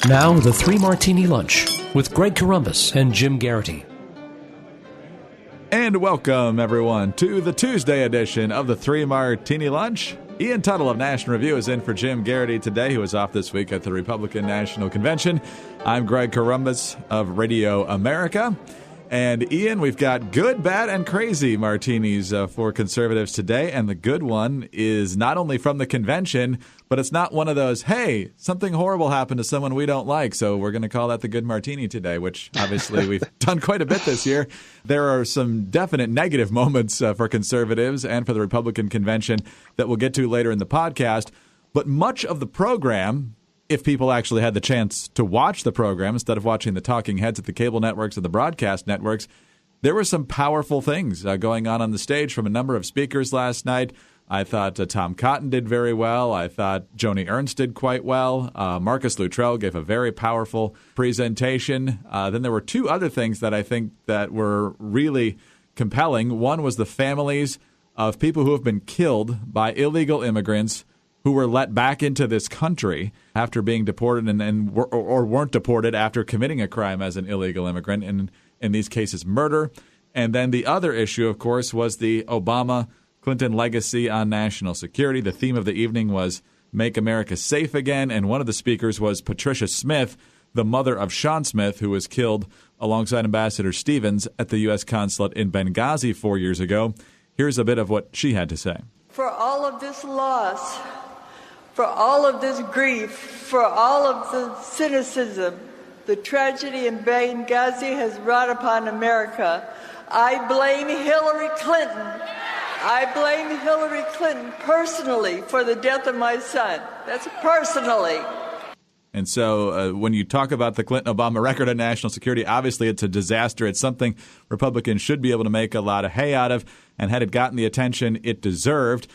Now, the Three Martini Lunch with Greg Corombos and Jim Garrity. And welcome, everyone, to the Tuesday edition of the Three Martini Lunch. Ian Tuttle of National Review is in for Jim Garrity today, who is off this week at the Republican National Convention. I'm Greg Corombos of Radio America. And Ian, we've got good, bad, and crazy martinis for conservatives today. And the good one is not only from the convention, but it's not one of those, hey, something horrible happened to someone we don't like, so we're going to call that the good martini today, which obviously we've done quite a bit this year. There are some definite negative moments for conservatives and for the Republican convention that we'll get to later in the podcast. But much of the program, if people actually had the chance to watch the program instead of watching the talking heads at the cable networks or the broadcast networks, there were some powerful things going on the stage from a number of speakers last night. I thought Tom Cotton did very well. I thought Joni Ernst did quite well. Marcus Luttrell gave a very powerful presentation. Then there were two other things that I think that were really compelling. One was the families of people who have been killed by illegal immigrants who were let back into this country after being deported or weren't deported after committing a crime as an illegal immigrant, and in these cases murder. And then the other issue, of course, was the Obama-Clinton legacy on national security. The theme of the evening was Make America Safe Again, and one of the speakers was Patricia Smith, the mother of Sean Smith, who was killed alongside Ambassador Stevens at the U.S. consulate in Benghazi 4 years ago. Here's a bit of what she had to say. For all of this loss, for all of this grief, for all of the cynicism the tragedy in Benghazi has brought upon America, I blame Hillary Clinton. I blame Hillary Clinton personally for the death of my son. That's personally. And so when you talk about the Clinton-Obama record on national security, obviously it's a disaster. It's something Republicans should be able to make a lot of hay out of. And had it gotten the attention it deserved,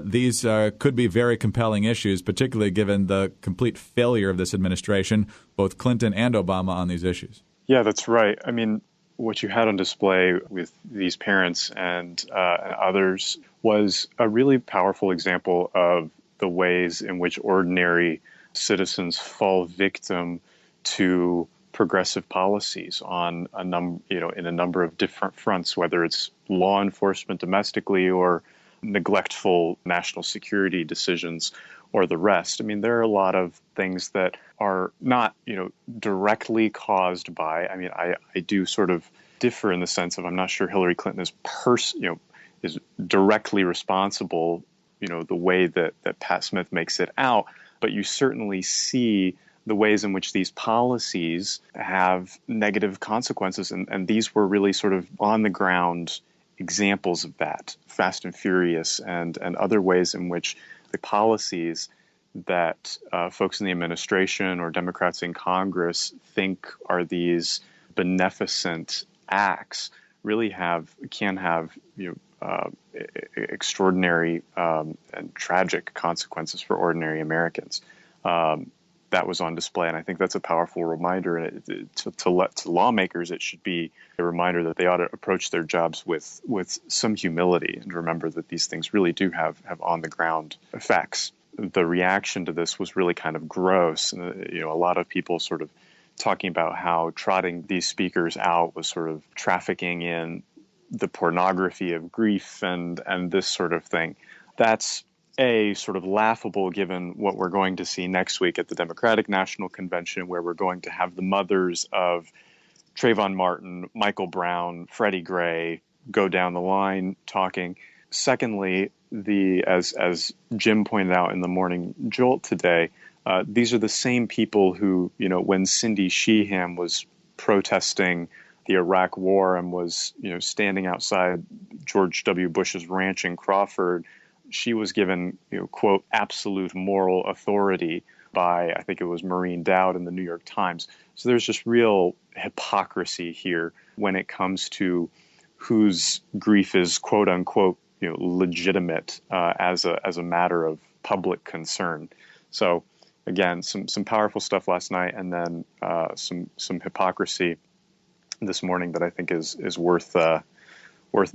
these could be very compelling issues, particularly given the complete failure of this administration, both Clinton and Obama, on these issues. Yeah, that's right. I mean, what you had on display with these parents and others was a really powerful example of the ways in which ordinary citizens fall victim to progressive policies on in a number of different fronts, whether it's law enforcement domestically or neglectful national security decisions or the rest. I mean, there are a lot of things that are not, directly caused by. I mean, I do sort of differ in the sense of I'm not sure Hillary Clinton is directly responsible, the way that Pat Smith makes it out. But you certainly see the ways in which these policies have negative consequences. And these were really sort of on-the-ground examples of that, Fast and Furious and other ways in which the policies that folks in the administration or Democrats in Congress think are these beneficent acts really can have extraordinary and tragic consequences for ordinary Americans. That was on display, and I think that's a powerful reminder. To lawmakers, it should be a reminder that they ought to approach their jobs with some humility and remember that these things really do have on-the-ground effects. The reaction to this was really kind of gross. A lot of people sort of talking about how trotting these speakers out was sort of trafficking in the pornography of grief and this sort of thing. That's sort of laughable given what we're going to see next week at the Democratic National Convention, where we're going to have the mothers of Trayvon Martin, Michael Brown, Freddie Gray go down the line talking. Secondly, as Jim pointed out in the Morning Jolt today, these are the same people who, when Cindy Sheehan was protesting the Iraq War and was, standing outside George W. Bush's ranch in Crawford, she was given, quote, absolute moral authority by, I think it was Maureen Dowd in the New York Times. So there's just real hypocrisy here when it comes to whose grief is, quote unquote, legitimate as a matter of public concern. So again, some powerful stuff last night, and then some hypocrisy this morning that I think is worth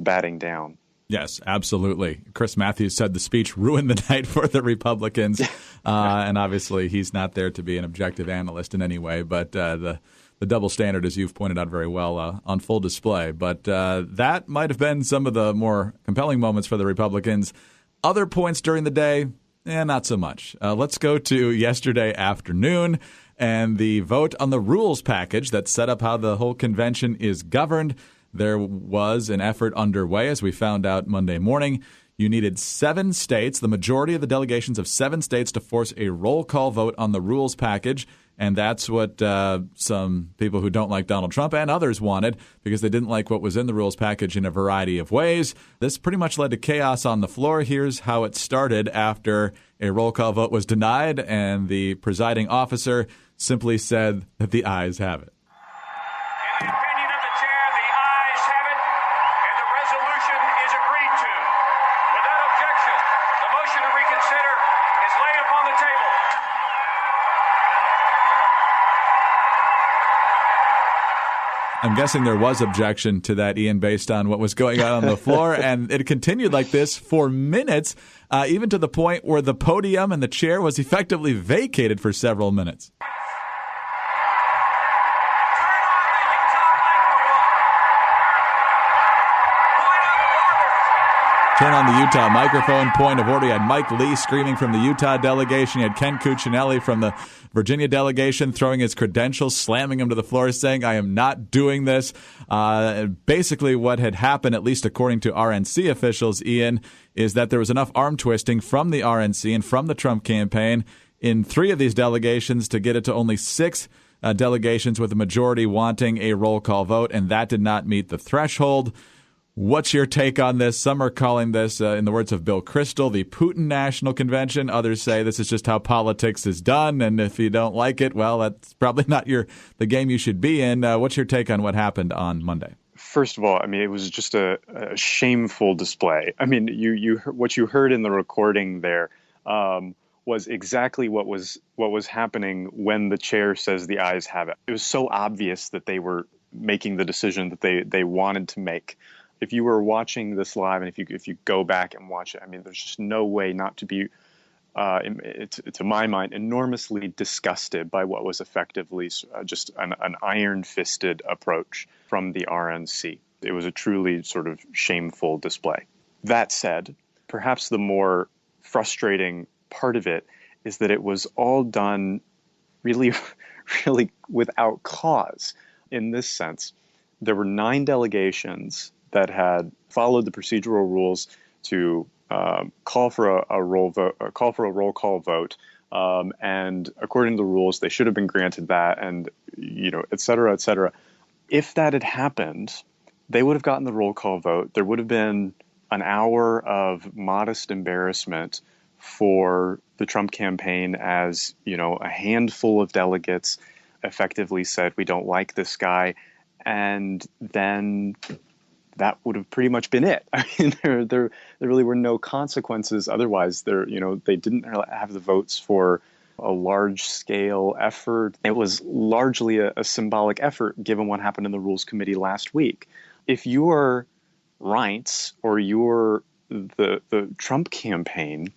batting down. Yes, absolutely. Chris Matthews said the speech ruined the night for the Republicans. And obviously he's not there to be an objective analyst in any way. But the double standard, as you've pointed out very well, on full display. But that might have been some of the more compelling moments for the Republicans. Other points during the day, not so much. Let's go to yesterday afternoon and the vote on the rules package that set up how the whole convention is governed. There was an effort underway, as we found out Monday morning. You needed 7 states, the majority of the delegations of 7 states, to force a roll call vote on the rules package. And that's what some people who don't like Donald Trump and others wanted, because they didn't like what was in the rules package in a variety of ways. This pretty much led to chaos on the floor. Here's how it started after a roll call vote was denied, and the presiding officer simply said that the ayes have it. In the opinion of the chair, the ayes have it, and the resolution is agreed to. Without objection, the motion to reconsider is laid upon the table. I'm guessing there was objection to that, Ian, based on what was going on the floor, and it continued like this for minutes, even to the point where the podium and the chair was effectively vacated for several minutes. Turn on the Utah microphone. Point of order. You had Mike Lee screaming from the Utah delegation. You had Ken Cuccinelli from the Virginia delegation throwing his credentials, slamming him to the floor, saying, I am not doing this. Basically what had happened, at least according to RNC officials, Ian, is that there was enough arm twisting from the RNC and from the Trump campaign in 3 of these delegations to get it to only 6 delegations, with the majority wanting a roll call vote, and that did not meet the threshold. What's your take on this? Some are calling this, in the words of Bill Kristol, the Putin National Convention. Others say this is just how politics is done, and if you don't like it, well, that's probably not the game you should be in. What's your take on what happened on Monday? First of all, I mean, it was just a shameful display. I mean, what you heard in the recording there was exactly what was happening when the chair says the ayes have it. It was so obvious that they were making the decision that they wanted to make. If you were watching this live, and if you go back and watch it, I mean, there's just no way not to be, to my mind, enormously disgusted by what was effectively just an iron-fisted approach from the RNC. It was a truly sort of shameful display. That said, perhaps the more frustrating part of it is that it was all done really, really without cause. In this sense, there were 9 delegations that had followed the procedural rules to call for a roll call vote, and according to the rules, they should have been granted that, and et cetera, et cetera. If that had happened, they would have gotten the roll call vote. There would have been an hour of modest embarrassment for the Trump campaign, as a handful of delegates effectively said, "We don't like this guy," and then that would have pretty much been it. I mean, there really were no consequences otherwise. They didn't have the votes for a large-scale effort. It was largely a symbolic effort, given what happened in the Rules Committee last week. If you're Reince or you're the Trump campaign,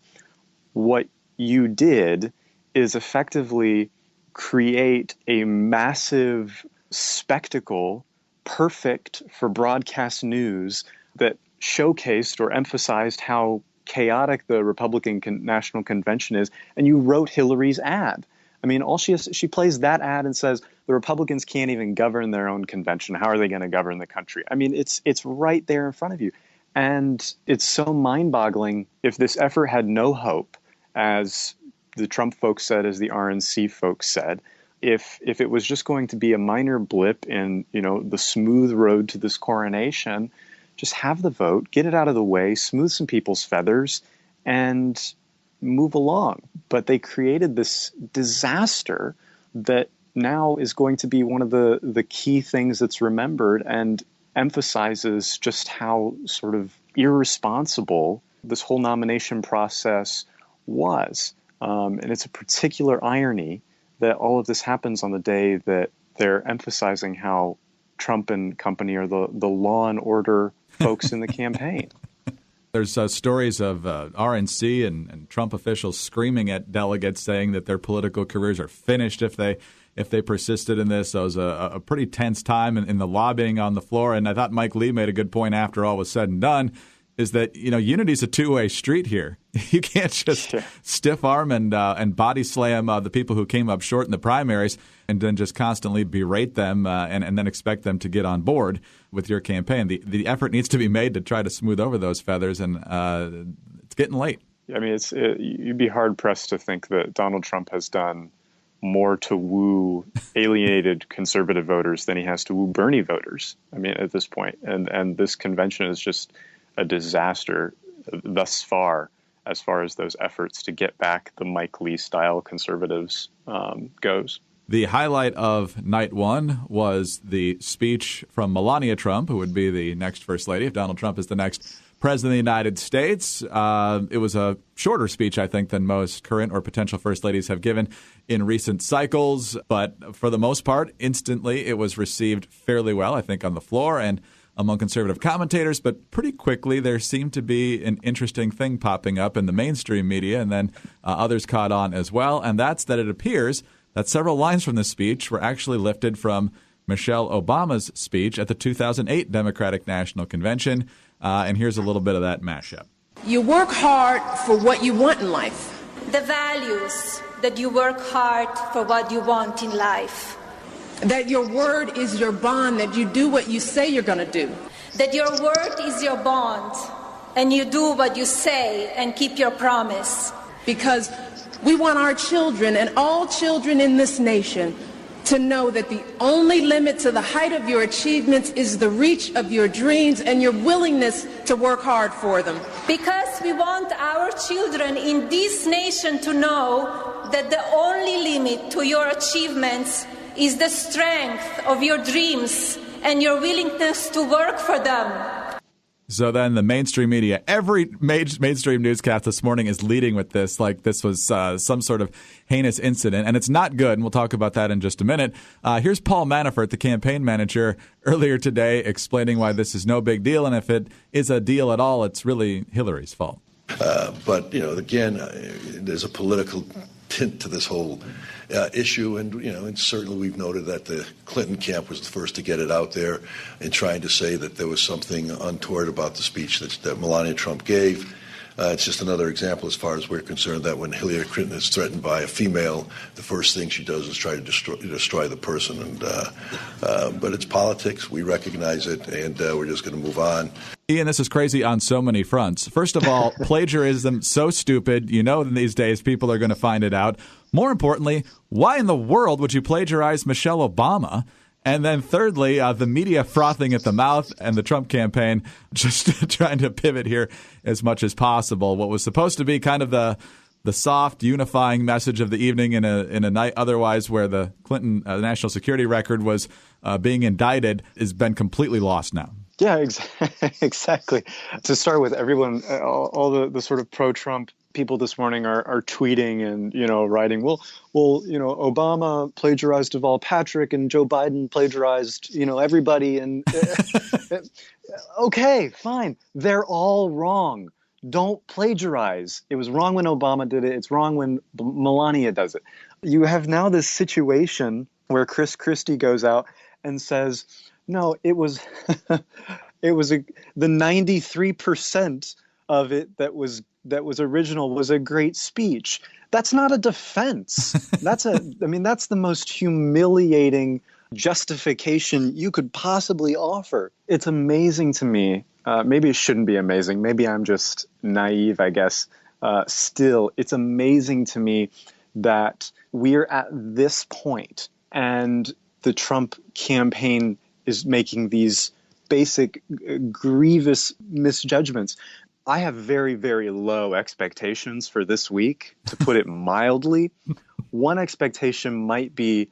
what you did is effectively create a massive spectacle perfect for broadcast news that showcased or emphasized how chaotic the Republican National Convention is, and you wrote Hillary's ad. I mean, she plays that ad and says the Republicans can't even govern their own convention. How are they going to govern the country? I mean, it's right there in front of you, and it's so mind-boggling. If this effort had no hope, as the Trump folks said, as the RNC folks said, if it was just going to be a minor blip in, the smooth road to this coronation, just have the vote, get it out of the way, smooth some people's feathers, and move along. But they created this disaster that now is going to be one of the key things that's remembered and emphasizes just how sort of irresponsible this whole nomination process was. And it's a particular irony that all of this happens on the day that they're emphasizing how Trump and company are the law and order folks in the campaign. There's stories of RNC and Trump officials screaming at delegates, saying that their political careers are finished if they persisted in this. So it was a pretty tense time in the lobbying on the floor. And I thought Mike Lee made a good point after all was said and done, is that, unity's a two-way street here. You can't just stiff arm and body slam the people who came up short in the primaries and then just constantly berate them and then expect them to get on board with your campaign. The effort needs to be made to try to smooth over those feathers, and it's getting late. I mean, you'd be hard-pressed to think that Donald Trump has done more to woo alienated conservative voters than he has to woo Bernie voters, I mean, at this point. And this convention is just a disaster thus far as those efforts to get back the Mike Lee-style conservatives goes. The highlight of night one was the speech from Melania Trump, who would be the next First Lady if Donald Trump is the next President of the United States. It was a shorter speech, I think, than most current or potential First Ladies have given in recent cycles. But for the most part, instantly, it was received fairly well, I think, on the floor and among conservative commentators. But pretty quickly, there seemed to be an interesting thing popping up in the mainstream media, and then others caught on as well. And that's that it appears that several lines from the speech were actually lifted from Michelle Obama's speech at the 2008 Democratic National Convention. And here's a little bit of that mashup. You work hard for what you want in life. The values that you work hard for what you want in life. That your word is your bond, that you do what you say you're going to do. That your word is your bond, and you do what you say and keep your promise. Because we want our children and all children in this nation to know that the only limit to the height of your achievements is the reach of your dreams and your willingness to work hard for them. Because we want our children in this nation to know that the only limit to your achievements is the strength of your dreams and your willingness to work for them. So then the mainstream media, every mainstream newscast this morning is leading with this, like this was some sort of heinous incident. And it's not good, and we'll talk about that in just a minute. Here's Paul Manafort, the campaign manager, earlier today explaining why this is no big deal. And if it is a deal at all, it's really Hillary's fault. But, again, there's a political tint to this whole issue, and certainly we've noted that the Clinton camp was the first to get it out there in trying to say that there was something untoward about the speech that Melania Trump gave. It's just another example, as far as we're concerned, that when Hillary Clinton is threatened by a female, the first thing she does is try to destroy the person. And but it's politics. We recognize it, and we're just going to move on. Ian, this is crazy on so many fronts. First of all, plagiarism, so stupid. These days people are going to find it out. More importantly, why in the world would you plagiarize Michelle Obama? And then thirdly, the media frothing at the mouth and the Trump campaign just trying to pivot here as much as possible. What was supposed to be kind of the soft, unifying message of the evening in a night otherwise where the Clinton national security record was being indicted has been completely lost now. Yeah, exactly. To start with, everyone, all the sort of pro-Trump people this morning are tweeting and, writing, well, Obama plagiarized Deval Patrick and Joe Biden plagiarized, everybody. And okay, fine. They're all wrong. Don't plagiarize. It was wrong when Obama did it. It's wrong when Melania does it. You have now this situation where Chris Christie goes out and says, no, it was the 93% of it that was original was a great speech. That's not a defense. That's the most humiliating justification you could possibly offer. It's amazing to me. Maybe it shouldn't be amazing. Maybe I'm just naive, I guess. Still, it's amazing to me that we're at this point and the Trump campaign is making these basic, grievous misjudgments. I have very, very low expectations for this week, to put it mildly. One expectation might be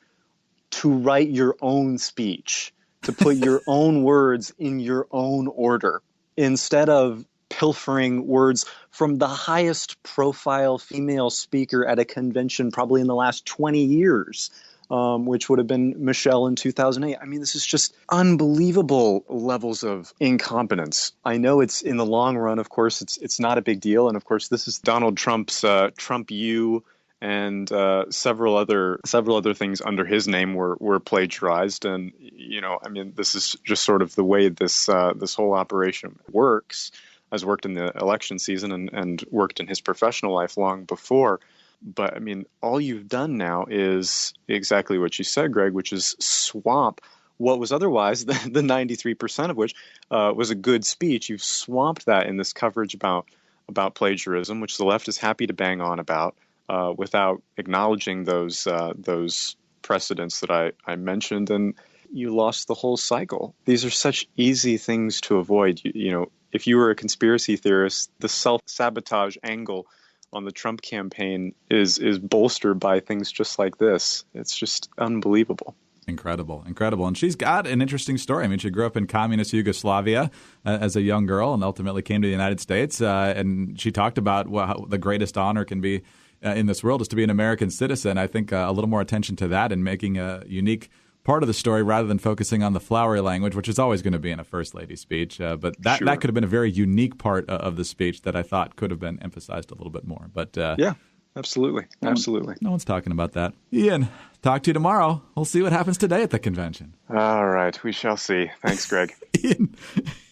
to write your own speech, to put your own words in your own order, instead of pilfering words from the highest profile female speaker at a convention probably in the last 20 years. which would have been Michelle in 2008. I mean, this is just unbelievable levels of incompetence. I know it's in the long run, of course, it's not a big deal. And of course, this is Donald Trump's Trump U, and several other things under his name were plagiarized. And, I mean, this is just sort of the way this whole operation works, has worked in the election season and worked in his professional life long before. But I mean, all you've done now is exactly what you said, Greg, which is swamp what was otherwise the 93% of which was a good speech. You've swamped that in this coverage about plagiarism, which the left is happy to bang on about, without acknowledging those precedents that I mentioned. And you lost the whole cycle. These are such easy things to avoid. If you were a conspiracy theorist, the self-sabotage angle on the Trump campaign is bolstered by things just like this. It's just unbelievable. Incredible. And she's got an interesting story. I mean, she grew up in communist Yugoslavia as a young girl and ultimately came to the United States. And she talked about how the greatest honor can be in this world is to be an American citizen. I think a little more attention to that and making a unique part of the story rather than focusing on the flowery language, which is always going to be in a First Lady speech. But that could have been a very unique part of the speech that I thought could have been emphasized a little bit more. But yeah, absolutely. No one's talking about that. Ian, talk to you tomorrow. We'll see what happens today at the convention. All right. We shall see. Thanks, Greg.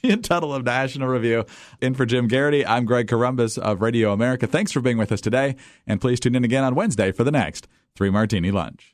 Ian Tuttle of National Review. In for Jim Garrity, I'm Greg Corombos of Radio America. Thanks for being with us today. And please tune in again on Wednesday for the next 3 Martini Lunch.